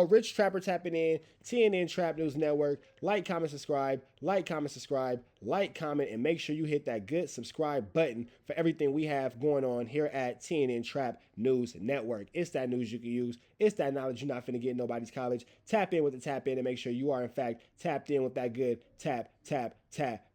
Rich Trapper tapping in, TNN Trap News Network. Like, comment, subscribe. Like, comment, subscribe. Like, comment, and make sure you hit that good subscribe button for everything we have going on here at TNN Trap News Network. It's that news you can use. It's that knowledge you're not finna get in nobody's college. Tap in with the tap in and make sure you are, in fact, tapped in with that good tap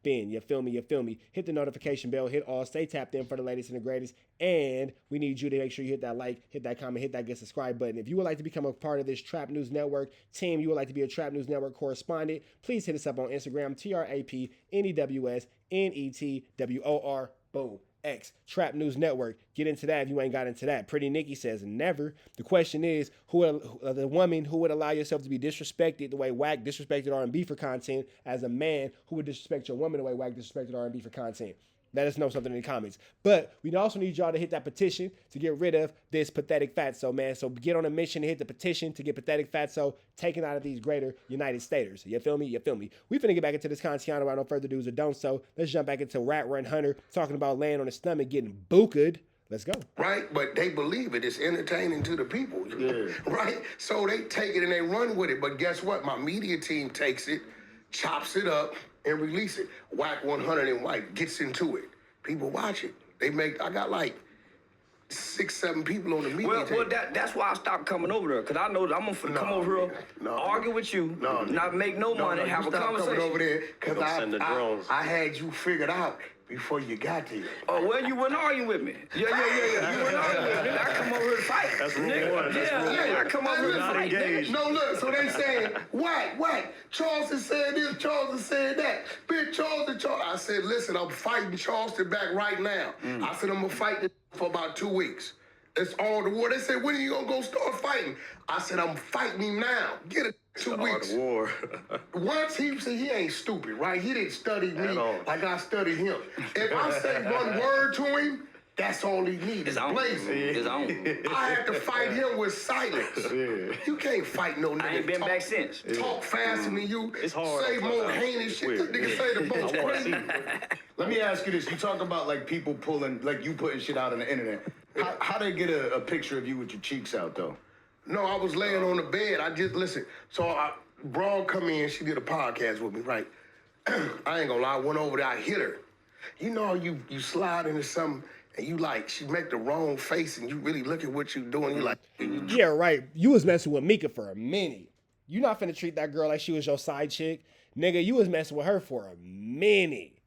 in. You feel me? You feel me? Hit the notification bell. Hit all. Stay tapped in for the latest and the greatest. And we need you to make sure you hit that like, hit that comment, hit that good subscribe button. If you would like to become a part of this Trap News Network team, you would like to be a Trap News Network correspondent, please hit us up on Instagram, TRAPNEWSNETWOR. Boom. X Trap News Network. Get into that if you ain't got into that. Pretty Nikki says never. The question is, the woman who would allow yourself to be disrespected the way Wack disrespected R&B for content, as a man who would disrespect your woman the way Wack disrespected R&B for content. Let us know something in the comments. But we also need y'all to hit that petition to get rid of this pathetic fatso, man. So get on a mission to hit the petition to get pathetic fatso taken out of these greater United Staters. You feel me? You feel me? We finna get back into this content without no further do's or don'ts. So let's jump back into Rat Run Hunter talking about laying on his stomach, getting booked. Let's go. Right? But they believe it. It's entertaining to the people. Yeah. Right? So they take it and they run with it. But guess what? My media team takes it, chops it up, and release it. Wack 100 and White gets into it. People watch it. I got like 6, 7 people on the media team. Well, that's why I stopped coming over there, because I know that I'm going to come over here, argue with you, not make no money, have a conversation. Coming over there, because I had you figured out before you got there. Oh, well, you wouldn't argue with me. Yeah. You wouldn't argue with me. I come over here to fight. That's rule one. I come over here to fight. No, look, so they saying, Wack, Charleston said this, Charleston said that. Bitch, Charleston. I said, listen, I'm fighting Charleston back right now. I said, I'm going to fight this for about 2 weeks. It's all the war. They said, when are you going to go start fighting? I said, I'm fighting him now. Get it. 2 weeks. The war. Once he said he ain't stupid, right? He didn't study me like I studied him. If I say one word to him, that's all he needs. It's on. It's on. I had to fight him with silence. Yeah. You can't fight no nigga. I ain't been back since. Talk faster than you. It's hard. Say more heinous shit. This nigga say the most crazy. Let me ask you this. You talk about like people pulling, like you putting shit out on the internet. How they get a picture of you with your cheeks out though? No, I was laying on the bed. I just, listen. So Braun come in, she did a podcast with me, right? I ain't gonna lie, I went over there, I hit her. You know, you slide into something and you like, she make the wrong face and you really look at what you doing, you like. Yeah, right. You was messing with Meeka for a minute. You not finna treat that girl like she was your side chick. Nigga, you was messing with her for a minute.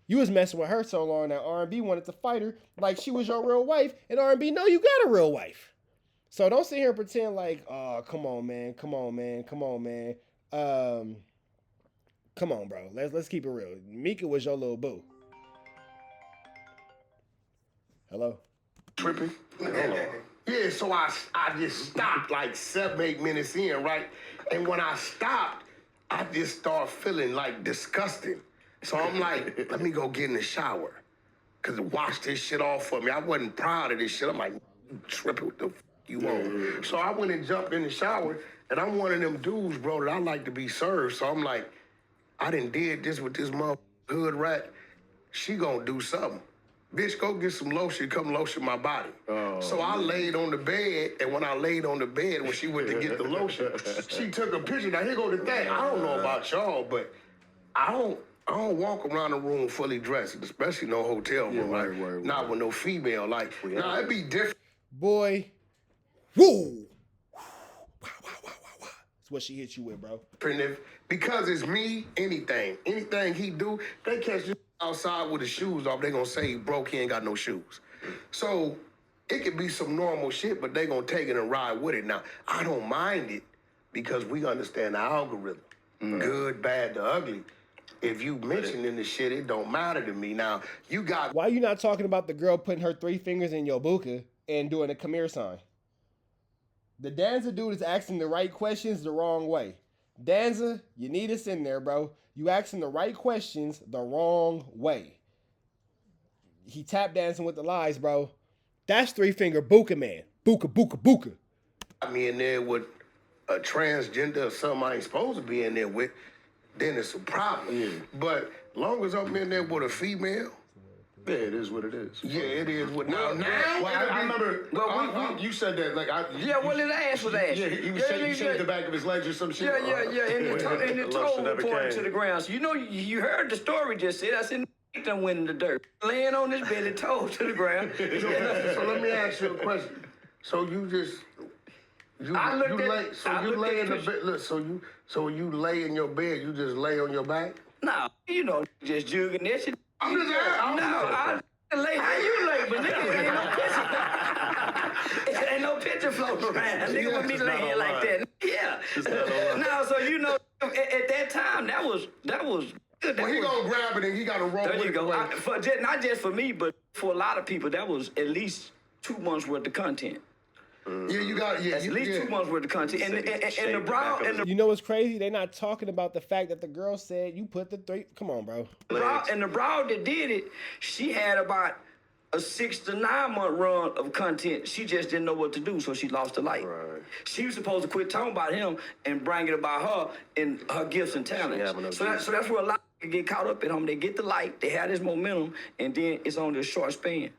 You was messing with her so long that R&B wanted to fight her like she was your real wife, and R&B know you got a real wife. So don't sit here and pretend like, oh, come on, man. Come on, bro. Let's keep it real. Meeka was your little boo. Hello? Tripping? Yeah, so I just stopped like 7, 8 minutes in, right? And when I stopped, I just started feeling like disgusting. So I'm like, let me go get in the shower. Cause wash this shit off for me. I wasn't proud of this shit. I'm like, you tripping with the you want. So I went and jumped in the shower, and I'm one of them dudes, bro, that I like to be served. So I'm like, I done did this with this mother hood rat. She gonna do something. Bitch, go get some lotion, come lotion my body. So I laid on the bed, and when I laid on the bed, when she went to get the lotion, she took a picture. Now, here go the thing. I don't know about y'all, but I don't walk around the room fully dressed, especially no hotel room. Right. Not with no female. Like, nah, it'd be different. Boy. Woo! That's what she hit you with, bro. Because it's me, anything he do, they catch you outside with his shoes off, they gonna say he broke, he ain't got no shoes. So it could be some normal shit, but they gonna take it and ride with it. Now, I don't mind it because we understand the algorithm. Good, bad, the ugly. If you mentioning the shit, it don't matter to me. Now, you got... Why you not talking about the girl putting her 3 fingers in your Booka and doing a come here sign? The Danza dude is asking the right questions the wrong way. Danza, you need us in there, bro. You asking the right questions the wrong way. He tap dancing with the lies, bro. That's 3-finger Booka, man. Booka. I mean, in there with a transgender or something I ain't supposed to be in there with, then it's a problem. But long as I'm in there with a female, Yeah, it is what it is. Yeah, it is what. Now, I remember. You said that like well, his ass was ashy. Yeah, he shaved the back of his legs or some shit. Yeah. And the toe reported to the ground. So you heard the story just said. I said, done went in the dirt, laying on his bed, toe to the ground. So let me ask you a question. So you just. You lay in the bed. Look, so you lay in your bed. You just lay on your back. No, just jugging that shit. I'm just asking. I lay how you lay, but nigga, ain't no picture floating around. Nigga with me laying like that. Yeah. No, so at that time that was good. Well, he gonna grab it and he gotta roll with it. There you go. Not just for me, but for a lot of people, that was at least 2 months worth of content. Yeah, you got at least 2 months worth of content. And the brow and the You know what's crazy? They're not talking about the fact that the girl said you put the 3. Come on, bro. the brow that did it, she had about a 6 to 9 month run of content. She just didn't know what to do, so she lost the light. Right. She was supposed to quit talking about him and bring it about her and her gifts and talents. So that's where a lot of people get caught up in them. They get the light, they have this momentum, and then it's on this short span.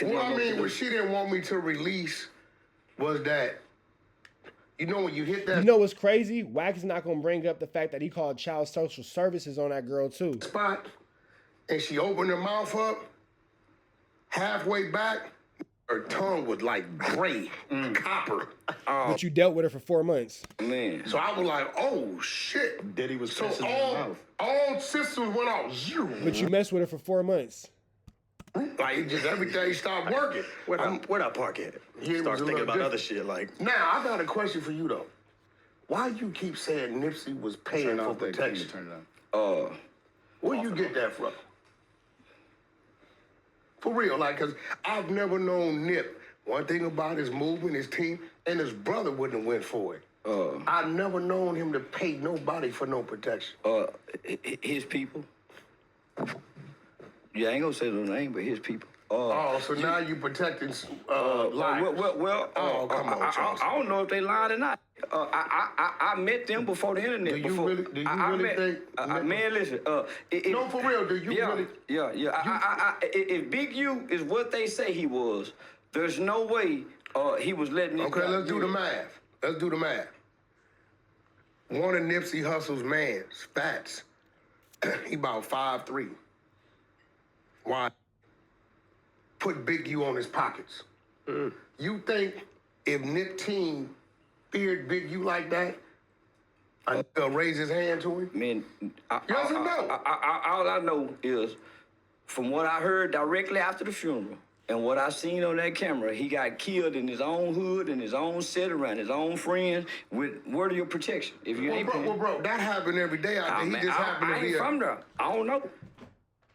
Well, I mean, what she didn't want me to release was that, when you hit that. You know what's crazy? Wack is not gonna bring up the fact that he called child social services on that girl too. Spot, and she opened her mouth up, halfway back, her tongue was like gray, copper. But you dealt with her for 4 months. Man. So I was like, oh shit. Diddy was So pissing in her mouth. all systems went off. But you messed with her for 4 months. Like, just everything stopped working. Where that park at? Yeah, Starts thinking about other shit like. Now, I got a question for you, though. Why you keep saying Nipsey was paying for protection? Turn it on. Where you get that from? For real, because I've never known Nip. One thing about his movement, his team, and his brother wouldn't have went for it. I've never known him to pay nobody for no protection. His people. Yeah, I ain't gonna say no name, but his people. So now you protecting lives. Come on, Charles. I don't know if they lied or not. I met them before the internet. Do you really think? Man, listen. No, for real. Do you really? Yeah. If Big U is what they say he was, there's no way he was letting. Okay, let's do the math. One of Nipsey Hussle's mans, Fats, he about 5'3". Why? Put Big U on his pockets. You think if Nip team feared Big U like that, I'll raise his hand to him? Man, yes or no? All I know is, from what I heard directly after the funeral and what I seen on that camera, he got killed in his own hood, in his own set, around his own friends, with word of your protection. If you ain't bro, that happened every day out there. He just happened to be from there. I don't know.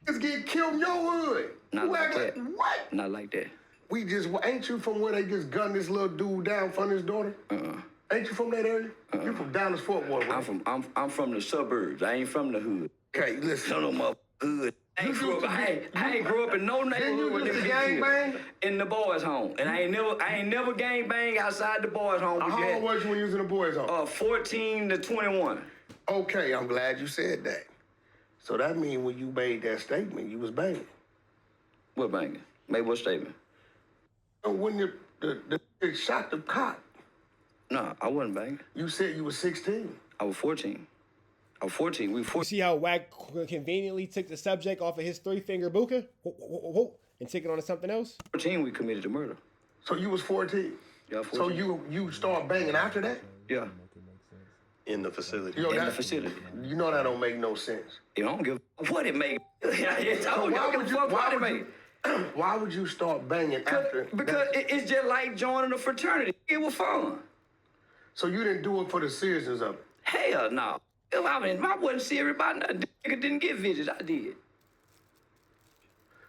Just get killed in your hood. Not like that. What? Not like that. We just, ain't you from where they just gunned this little dude down in front of his daughter? Ain't you from that area? You from Dallas Fort Worth, right? I'm from the suburbs. I ain't from the hood. Okay, listen. No mother hood. I ain't grew up in no neighborhood with them gang bang in the boys' home, and I ain't never gang bang outside the boys' home. How old was you when you was in the boys' home? 14 to 21. Okay, I'm glad you said that. So that means when you made that statement, you was banging. What banging? Made what statement? When the shot the cop. No, I wasn't banging. You said you was 16. I was 14. I was 14. We 14. You see how Wack conveniently took the subject off of his 3-finger Booka and took it on to something else? 14, we committed the murder. So you was 14? Yeah, 14. So you start banging after that? Yeah. In the facility. In the facility. You know that don't make no sense. You don't give a what it made. Why would you start banging after? Because it's just like joining a fraternity. It was fun. So you didn't do it for the seriousness of it? Hell no. I wasn't serious about nothing. Nigga didn't get visits. I did.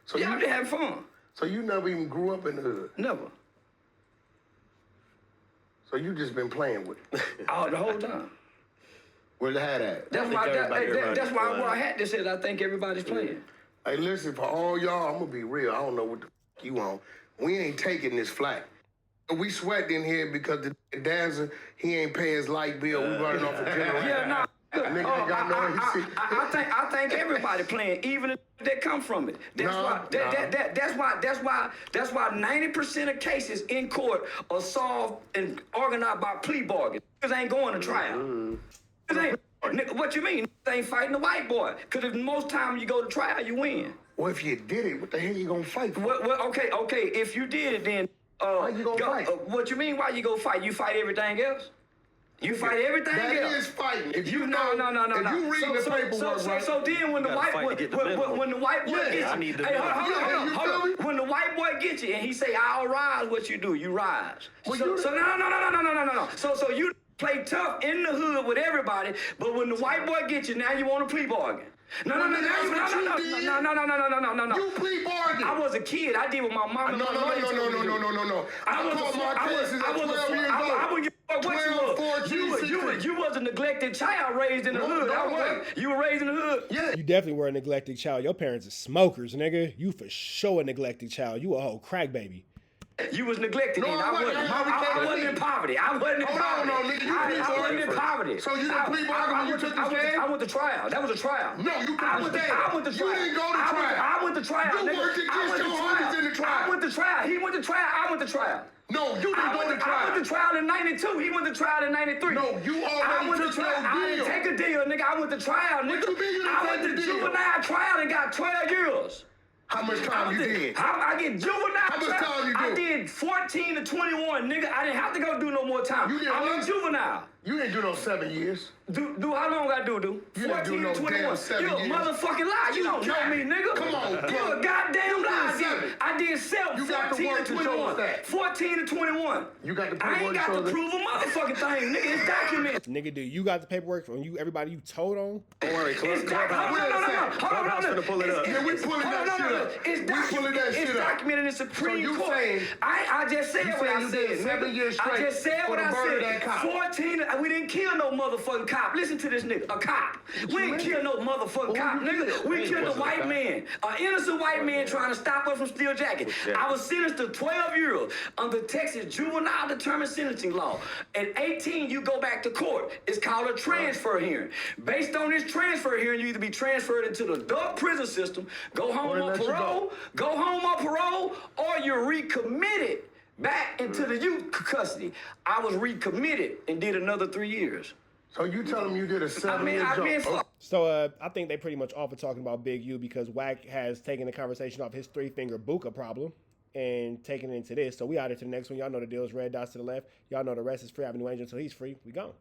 So I just had fun. So you never even grew up in the hood? Never. So you just been playing with it? Oh, the whole time. Where's the hat at? That's why I wore a hat that says I think everybody's playing. Hey, listen, for all y'all, I'm gonna be real. I don't know what the fuck you on. We ain't taking this flack. We sweat in here because the dancer, he ain't pay his light bill. We running off a general. Yeah, nah. Nigga ain't got no receipt. I think everybody playing, even if they come from it. That's why 90% of cases in court are solved and organized by plea bargains. Niggas ain't going to trial. What you mean? Niggas ain't fighting the white boy. Because if most time you go to trial, you win. Well, if you did it, what the hell you gonna fight for? Well, okay. If you did it, then why you gonna fight? What you mean? Why you go fight? You fight everything else. You fight everything else. That is fighting. If you No. If you read the paperwork, right? So then when the white boy, when the white boy gets you, hey, hold on. When the white boy gets you and he say, "I'll rise," what you do? You rise. Well, So no. So you play tough in the hood with everybody, but when the white boy gets you, now you want a plea bargain. No. You plea bargain. I was a kid. I did what my mom and my lawyer told me to do. No. I caught my cases at 12 years old. I wouldn't give a fuck what 12, 14, 16. you was a neglected child raised in the hood. No, I wasn't. You were raised in the hood. Yeah. You definitely were a neglected child. Your parents are smokers, nigga. You for sure a neglected child. You a whole crack baby. You was neglected. No, I wasn't in poverty. I wasn't in poverty. No, nigga, I wasn't in poverty. So you didn't plea bargain when you took the stand? I went to trial. That was a trial. No, you took the stand. I went to trial. You didn't go to trial. I went to trial. You worked against your homies in the trial. I went to trial. He went to trial. I went to trial. No, you didn't go to trial. I went to trial in 92. He went to trial in 93. No, you already took your deal. I didn't take a deal, nigga. I went to trial, nigga. What you mean you didn't I take went the to deal? juvenile trial and got 12 years. How much time you did? I get juvenile. How much time you I do? did 14 to 21, nigga. I didn't have to go do no more time. You did I'm what? in juvenile. You didn't do no 7 years. Do how long I do? You didn't do 14 no to 21. damn 7 You a years. motherfucking lie. You don't know me, nigga. Come on, bro. You a goddamn lie. did 7. I did 7. You got the 14 work to to show 21. us that. 14 to 21. You got the I paperwork ain't got to show to that. prove a motherfucking thing, nigga. It's documented. Nigga, do you got the paperwork from you? Everybody you told on? Don't worry, Clubhouse finna pull it up. Yeah, we pulling that shit up. We pulling that shit It's up. documented in Supreme you Court. saying- I just said you what saying I you said. did 7 years I straight just said for what the I murder of said. that cop. 14. We didn't kill no motherfucking cop. Listen to this nigga. A cop. We didn't kill no motherfucking cop, nigga. We killed a white man. An innocent white man trying to stop us from steal jackets. I was sentenced to 12 years under Texas juvenile determined sentencing law. At 18, you go back to court. It's called a transfer hearing. Based on this transfer hearing, you either be transferred into the adult prison system, go home on parole, or you're recommitted back into the youth custody. I was recommitted and did another 3 years. So you tell them you did a 7 year I mean, jump. So I think they pretty much off of talking about Big U because Wack has taken the conversation off his 3-finger Booka problem and taken it into this. So we out here to the next one. Y'all know the deal is red dots to the left. Y'all know the rest is Free Avenue Angel until he's free. We gone.